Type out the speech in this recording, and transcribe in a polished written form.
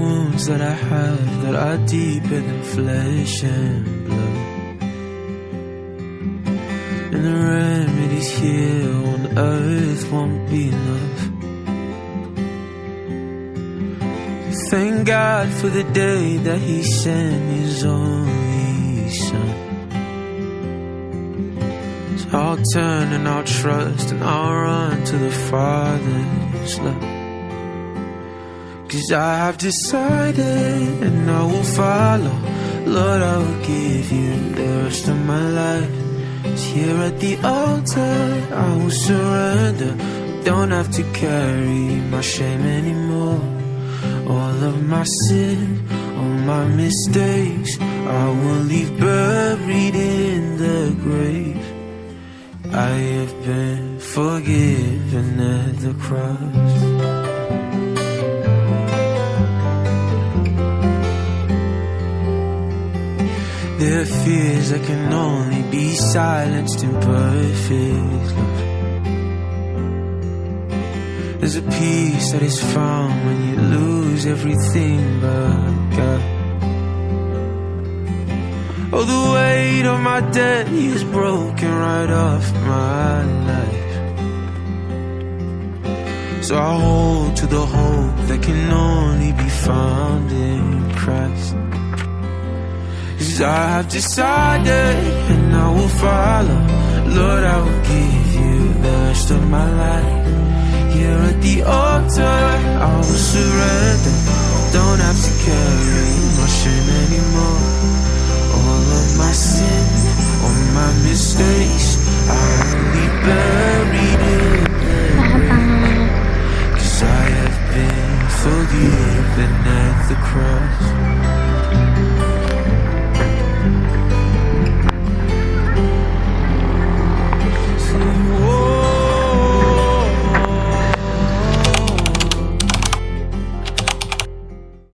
wounds that I have that are deeper than flesh and blood, and the remedies here on earth won't be enough. Thank God for the day that He sent His only Son. So I'll turn and I'll trust and I'll run to the Father's love. 'Cause I have decided and I will follow. Lord, I will give you the rest of my life. It's here at the altar I will surrender. Don't have to carry my shame anymore. All of my sin, all my mistakes, I will leave buried in the grave. I have been forgiven at the cross. There are fears that can only be silenced in perfect love. There's a peace that is found when you lose everything but God. Oh, the weight of my debt is broken right off my life. So I hold to the hope that can only be found in Christ. 'Cause I have decided and I will follow. Lord, I will give you the rest of my life. Here at the altar I will surrender. Don't have to carry my shame anymore. All of my sin, all my mistakes, I will be buried in the grave. 'Cause I have been forgiven at the cross.